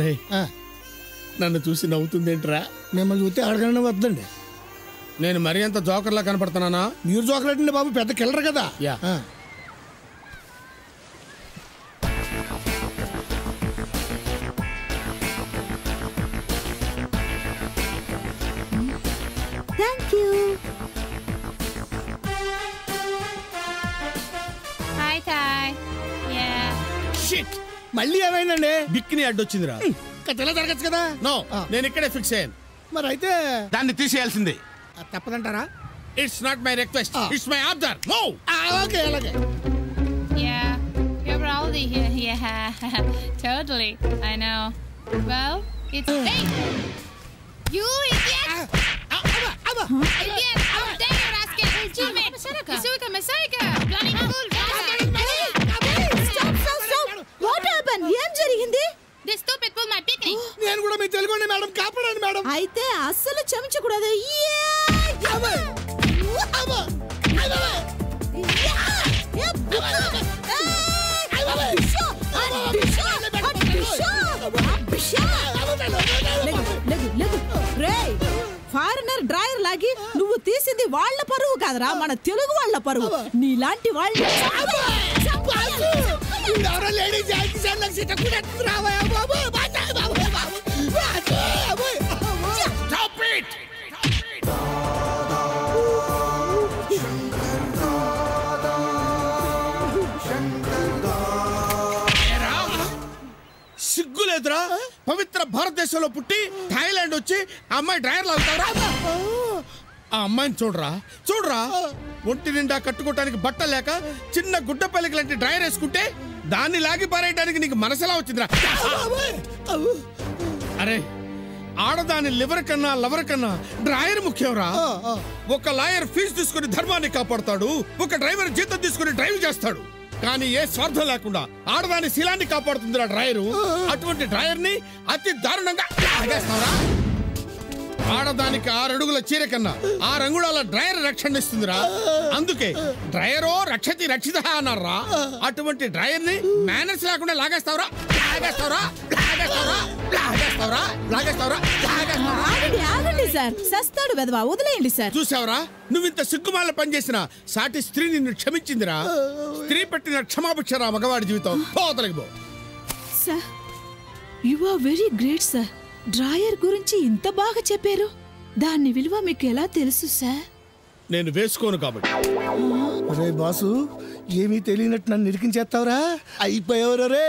రే నన్ను చూసి నవ్వుతుందేంట్రా? మిమ్మల్ని చూస్తే అడగనే వద్దండి. నేను మరీ అంత జోకర్లా కనపడుతున్నానా? మీరు జోకలేటండి బాబు, పెద్ద కిల్లర్ కదా. Yeah thank you. Hi toy. Yeah shit, మళ్ళీ ఏమైందండి? బిక్కిని అడ్డొచ్చిందిరా. తెల్ల జరగచ్చు కదా. నో, నేను ఇక్కడే ఫిక్స్ అయ్యాను. మరి అయితే దాన్ని తీసేయాల్సిందే. తప్పదంటారా? It's not my request, it's my order. No. Okay, అలాగే. Yeah, you're probably here. Yeah, totally. I know. Well, it's hey, you idiot! Idiot! How dare you, rascal! Jimmy, Isuka, Masayka, bloody fool! Stop. What happened? ఏం జరిగింది? This stupid pulled my picnic. నేను కూడా మీ తెలుగుని madam, కాపాడండి madam. అయితే అస్సలు క్షమించకూడదు. Foreigner driver లాగి నువ్వు తీసింది వాళ్ళ పరువు కాదురా, మన తెలుగు వాళ్ళ పరువు. నీలాంటి వాళ్ళు సిగ్గులేదురా? పవిత్ర భారతదేశంలో పుట్టి థాయిలాండ్ వచ్చి ఆ అమ్మాయి డ్రైవర్ లాగుతారా? ఆ అమ్మాయిని చూడరా ఒంటి నిండా కట్టుకోవటానికి బట్ట లేక చిన్న గుడ్డపల్లికి లాంటి డ్రైవర్ వేసుకుంటే దాన్ని లాగి పారేయడానికి నీకు మనసులా వచ్చిందిరా? అరే, ఆడదాని లివర్ కన్నా లవర్ కన్నా డ్రైవర్ ముఖ్యంరా. ఒక లాయర్ ఫీజు తీసుకుని ధర్మాన్ని కాపాడుతాడు, ఒక డ్రైవర్ జీతం తీసుకుని డ్రైవ్ చేస్తాడు. కానీ ఏ స్వార్థం లేకుండా ఆడదాని శీలాన్ని కాపాడుతుందిరా డ్రైవరు. అటువంటి డ్రైవర్ ని అతి దారుణంగా లాగేస్తావురా? ఆడదానికి 6 అడుగుల చీర కన్నా 6 అంగుళాల డ్రైవర్ రక్షణ ఇస్తుందిరా. అందుకే డ్రైవరో రక్షతి రక్షిత అన్నారా. అటువంటి డ్రైవర్ ని మేనర్స్ లేకుండా లాగేస్తావురా? ఆగండి సార్, సస్తాడు వెదవా, వదిలేయండి సార్. చూసావరా, నువ్వు ఇంత సిగ్గుమాల పనిచేసిన సాటి స్త్రీ నిన్ను క్షమించిందిరా. స్త్రీ పెట్టిన క్షమాభిక్షరా మగవాడి జీవితం. పోతలకి పో. Sir, you are very great sir. Drawer గురించి ఇంత బాగా చెప్పారు. దాని విలువ మీకు ఎలా తెలుసు సార్? నేను వేసుకోను కాబట్టి. అరే బాసు, ఏమీ తెలియనట్టు నన్ను నిరికించేస్తావురా? అయిపోయావురా రే.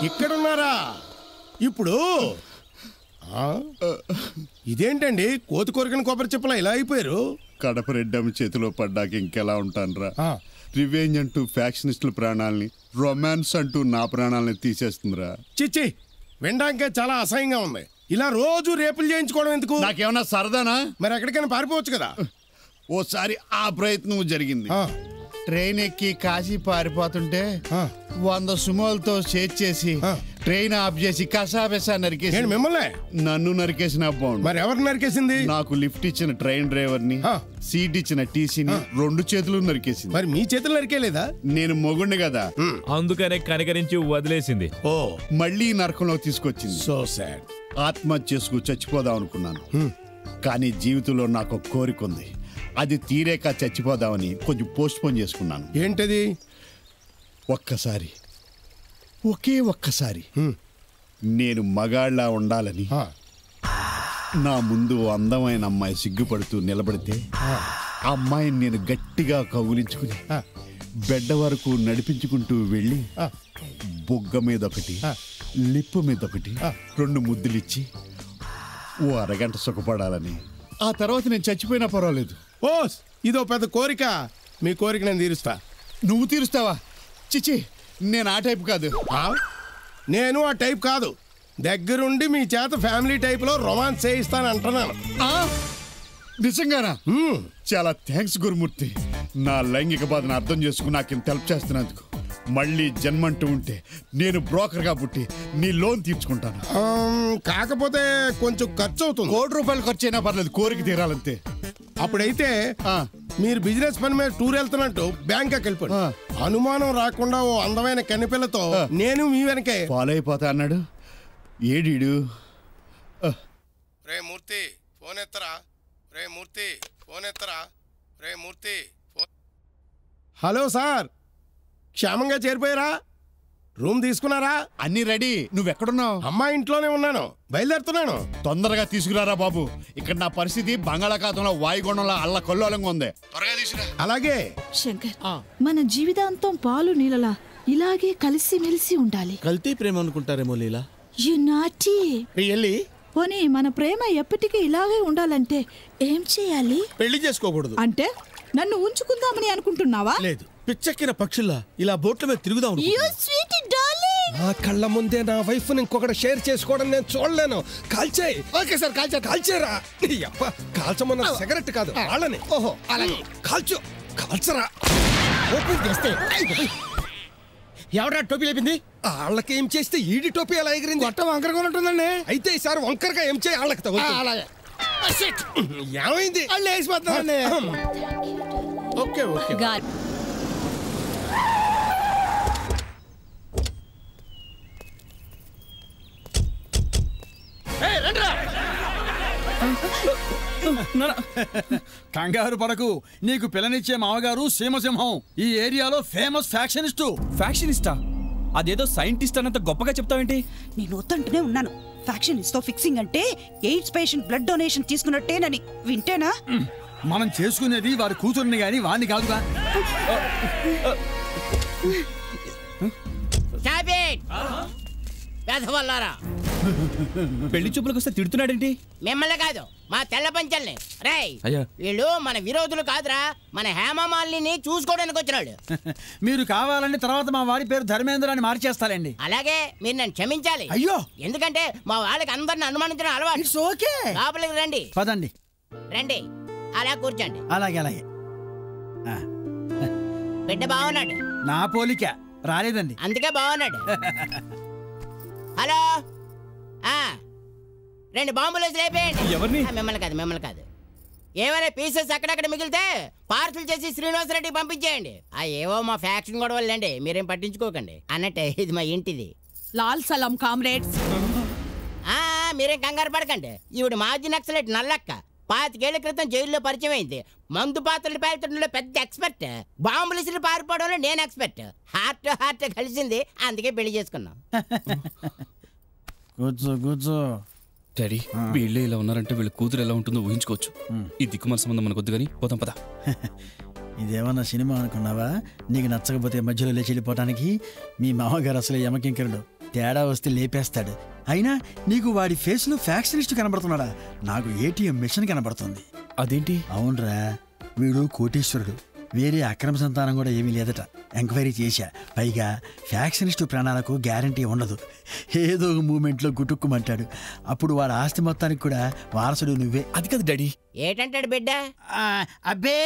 ఇక్కడున్నారా? ఇప్పుడు ఇదేంటండి, కోతి కొరికిన కొబ్బరి చెప్పలా ఇలా అయిపోయారు? కడప రెడ్డమ్మ చేతిలో పడ్డాక ఇంకెలా ఉంటానురా? రివెంజ్ అంటూ ఫ్యాక్షనిస్టుల ప్రాణాలని, రొమాన్స్ అంటూ నా ప్రాణాలని తీసేస్తుందిరా. చిచ్చి, వినడానికే చాలా అసహ్యంగా ఉంది. ఇలా రోజు రేపులు చేయించుకోవడం ఎందుకు? నాకేమన్నా సరదానా? మరి ఎక్కడికైనా పారిపోవచ్చు కదా. ఓసారి ఆ ప్రయత్నం జరిగింది. ట్రైన్ ఎక్కి కాశీ పారిపోతుంటే 100 సుమోలతో చేసి ట్రైన్ ఆఫ్ చేసి కసాబెసా నరికేసి. మిమ్మల్ని? నన్ను నరికేసిన బాగుండు. మరి ఎవరు నరికేసింది? నాకు లిఫ్ట్ ఇచ్చిన ట్రైన్ డ్రైవర్ ని, సీట్ ఇచ్చిన టీసీని 2 చేతులు నరికేసింది. మరి మీ చేతులు నరికేలేదా? నేను మొగుండి కదా, అందుకనే కనికరించి వదిలేసింది. ఓ, మళ్ళీ నరకంలో తీసుకొచ్చింది. So sad. ఆత్మహత్య చేసుకు చచ్చిపోదాం అనుకున్నాను. కానీ జీవితంలో నాకు ఒక కోరిక ఉంది. అది తీరేక చచ్చిపోదామని కొంచెం పోస్ట్ పోన్ చేసుకున్నాను. ఏంటది? ఒకే ఒక్కసారి నేను మగాళ్ళ ఉండాలని. నా ముందు అందమైన అమ్మాయి సిగ్గుపడుతూ నిలబడితే ఆ అమ్మాయిని నేను గట్టిగా కౌగిలించుకుని బెడ్ వరకు నడిపించుకుంటూ వెళ్ళి బొగ్గ మీద ఒకటి, లిప్పు మీద ఒకటి 2 ముద్దులిచ్చి ఓ అరగంట సుఖపడాలని. ఆ తర్వాత నేను చచ్చిపోయినా పర్వాలేదు. ఓ, ఇదో పెద్ద కోరిక. మీ కోరిక నేను తీరుస్తా. నువ్వు తీరుస్తావా? చిచి, నేను ఆ టైప్ కాదు. నేను ఆ టైప్ కాదు. దగ్గరుండి మీ చేత ఫ్యామిలీ టైప్ లో రొమాన్స్ చేయిస్తాను అంటున్నాను. నిజంగానా? చాలా థ్యాంక్స్ గురుమూర్తి. నా లైంగిక బాధను అర్థం చేసుకుని నాకు ఇంత హెల్ప్ చేస్తున్నందుకు. మళ్ళీ జన్మంటూ ఉంటే నేను బ్రోకర్ గా పుట్టి నీ లోన్ తీర్చుకుంటాను. కాకపోతే కొంచెం ఖర్చు అవుతుంది. 1 కోటి రూపాయలు ఖర్చు అయినా పర్లేదు, కోరిక తీరాలంతే. అప్పుడైతే మీరు బిజినెస్ పని మీద టూర్ వెళ్తున్నట్టు బ్యాంకాక్ వెళ్ళిపోయి అనుమానం రాకుండా ఓ అందమైన కన్నెపిల్లతో నేను మీ వెనకే ఫాలో అయిపోతా అన్నాడు. ఏడీడు రే మూర్తి ఫోన్ ఎత్తరా, రే మూర్తి ఫోన్ ఎత్తరా, రే మూర్తి ఫోన్. హలో సార్, క్షేమంగా చేరిపోయారా? రూమ్ తీసుకున్నారా? అన్ని రెడీ. నువ్వెక్కడున్నావు? అమ్మా ఇంట్లోనే ఉన్నాను, బయలుదేరుతున్నాను. తొందరగా తీసుకురారా బాబు. ఇక్కడ నా పరిస్థితి బంగాళాఖాతంలో వాయుగుండంలో అల్ల కొల్లోలంగా ఉంది. త్వరగా తీసుకురా. అలాగే. శంకర్, మన జీవితాంతం పాలు నీళ్ళలా ఇలాగే కలిసిమెలిసి ఉండాలి. కల్తీ ప్రేమ అనుకుంటారేమో లీలా. యు నాటి. రియల్లీ? పోనీ మన ప్రేమ ఎప్పటికీ ఇలాగే ఉండాలంటే ఏం చేయాలి? పెళ్లి చేసుకోకూడదు. అంటే నన్ను ఉంచుకుందామని అనుకుంటున్నావా? లేదు, పిచ్చెక్కిన పక్షుల్లా ఇలా బోట్ల మీద తిరుగుదాం. నా కళ్ళ ముందే నా వైఫ్ ఇంకొకటి షేర్ చేసుకోవడం నేను చూడలేను. కాల్చేయి. ఓకే సార్, కాల్చేరా. కాల్చమన్న సిగరెట్ కాదు, వాళ్ళని. ఓహో అలాగే. కాల్చరా. ఓపెన్ చేస్తే ఎవడా టోపీ లేపింది? వాళ్ళకి ఏం చేస్తే ఈడి టోపీ ఎలా ఎగిరింది? గొట్ట వంకరగా ఉంటుందండి. అయితే ఈసారి వంకరగా ఏం చేయి వాళ్ళకి తగులుతుంది. అలాగే. ఏమైంది? వాళ్ళు వేసిపోతారండి. Okay okay. కంగారు పడకు, నీకు పిల్లనిచ్చే మామగారు సీమసింహం, ఈ ఏరియాలో ఫేమస్ ఫ్యాక్షనిస్టు. ఫ్యాక్షనిస్టా? అదేదో సైంటిస్ట్ అన్నంత గొప్పగా చెప్తావేంటి? నేను వద్దంటూనే ఉన్నాను. ఫ్యాక్షనిస్ట్ తో ఫిక్సింగ్ అంటే ఎయిడ్స్ పేషెంట్ బ్లడ్ డొనేషన్ తీసుకున్నట్టేనని. వింటేనా? మనం చేసుకునేది వారి కూతుర్ని గాని వాణ్ణి కాదుగా. పెళ్లి చూపులకు వస్తే తిడుతున్నాడేంటి? మిమ్మల్ని కాదు, మా తెల్ల పంచల్ని. రేయ్, వీళ్ళు మన విరోధులు కాదురా, మన హేమమాలిని చూసుకోవడానికి వచ్చినాడు. మీరు కావాలని తర్వాత మా వాడి పేరు ధర్మేంద్ర అని మార్చేస్తారండి. అలాగే మీరు నన్ను క్షమించాలి. అయ్యో, ఎందుకంటే మా వాళ్ళకి అందరిని అనుమానించడం అలవాటు. It's okay. లోపలికి రండి. పదండి. రండి, అలా కూర్చోండి. అలాగే అలాగే. బిడ్డ బాగున్నాడు. నా పోలిక రాలేదండి, అందుకే బాగున్నాడు. హలో, 2 బాంబులు లేపేయండి. ఎవరిని? మిమ్మల్ని కాదు. ఏమైనా పీసెస్ అక్కడక్కడ మిగిలితే పార్సల్ చేసి శ్రీనివాసరెడ్డికి పంపించేయండి. ఏవో మా ఫ్యాక్షన్ కూడా వాళ్ళండి, మీరేం పట్టించుకోకండి. అన్నట్టే ఇది మా ఇంటిది. లాల్ సలాం కామ్రేడ్స్. మీరేం కంగారు పడకండి. ఈవిడ మాజీ నక్సలైట్ నల్లక్క, 25 ఏళ్ల క్రితం జైల్లో పరిచయం అయింది. మందు పాత్రలు పేల్చడంలో పెద్ద ఎక్స్పర్ట్. బాంబులు ఇసిరి పారిపోవడంలో నేను ఎక్స్పర్ట్. హార్ట్ కలిసింది, అందుకే పెళ్లి చేసుకున్నాం. కూర్చో. డాడీ, వీళ్ళే ఇలా ఉన్నారంటే వీళ్ళ కూతురు ఎలా ఉంటుందో ఊహించుకోవచ్చు. ఈ దిక్కుమాల సంబంధం మనకు వద్దు, కానీ పోతాం పదా. ఇదేమన్నా సినిమా అనుకున్నావా? నీకు నచ్చకపోతే మధ్యలో లేచి వెళ్ళిపోవటానికి. మీ మామగారు అసలు యమకింకరుడు, తేడా వస్తే లేపేస్తాడు. అయినా నీకు వాడి ఫేస్ లో ఫ్యాక్షనిస్ట్ కనబడుతున్నాడా? నాకు ఏటీఎం మిషన్ కనబడుతుంది. అదేంటి? అవునరా, వీడు కోటీశ్వరుడు, వేరే అక్రమ సంతానం కూడా ఏమీ లేదట. ఎంక్వైరీ చేశా. పైగా ఫ్యాక్షనిస్టు ప్రాణాలకు గ్యారంటీ ఉండదు. ఏదో ఒక మూమెంట్లో గుటుక్కుమంటాడు. అప్పుడు వాడు ఆస్తి మొత్తానికి కూడా వారసుడు నువ్వే. అది కాదు డాడీ. ఏంటంటాడు బిడ్డ? అబ్బే,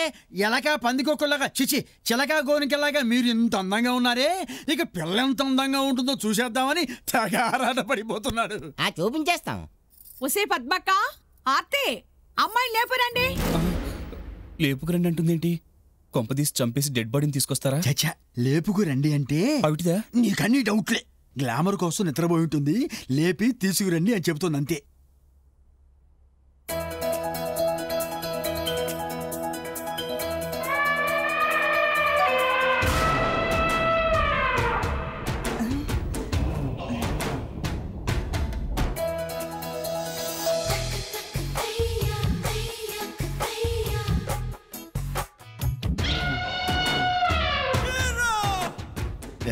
ఎలక పందికొక్కలాగా, చిచి చిలక గోనికలాగా మీరు ఇంత అందంగా ఉన్నారే, ఇక పిల్ల ఎంత అందంగా ఉంటుందో చూసేద్దామని తెగ ఆరాటపడిపోతున్నాడు. చూపించేస్తాం. ఒసే పద్మక్క, ఆర్తే, అమ్మాయిని లేపురండి. లేపుకురండి అంటుందేంటి? కొంపదీసి చంపేసి డెడ్ బాడీని తీసుకొస్తారా? చచ్చా, లేపుకు రండి అంటే అవిటిదా? నీకన్నీ డౌట్లే. గ్లామర్ కోసం నిద్రపోయి ఉంటుంది, లేపి తీసుకురండి అని చెబుతుంది అంతే.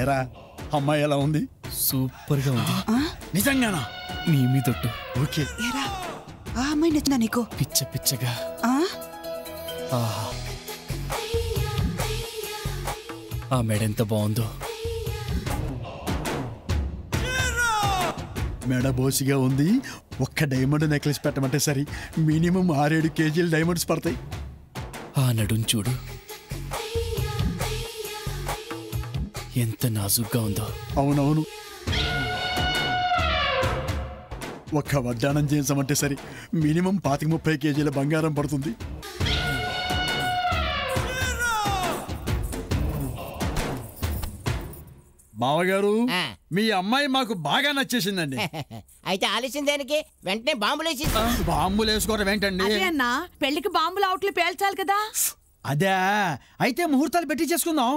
ఏరా, అమ్మాయి ఎలా ఉంది? సూపర్ గా ఉంది. నిజంగానా? నీ మీదొట్టు. ఓకే. ఏరా, ఆ అమ్మాయి నచ్చిందా నీకు? పిచ్చగా. ఆ మెడ ఎంత బాగుందో. మెడ బోసిగా ఉంది. ఒక్క డైమండ్ నెక్లెస్ పెట్టమంటే సరి, మినిమం 6-7 కేజీలు డైమండ్స్ పడతాయి. ఆ నడుం చూడు, ఎంత నాజుగ్గా ఉందో. అవునవును. ఒక్క వడ్డానం చేసామంటే సరి, మినిమం 25-30 కేజీల బంగారం పడుతుంది. బావగారు మీ అమ్మాయి మాకు బాగా నచ్చేసిందండి. అయితే ఆలస్యం దేనికి? వెంటనే బాంబులు వేసి. బాంబులు వేసుకోవడం ఏంటండి? అదే అన్నా, పెళ్లికి బాంబులు అవుట్లు పేల్చాలి కదా. అదే, అయితే ముహూర్తాలు పెట్టి చేసుకుందాం.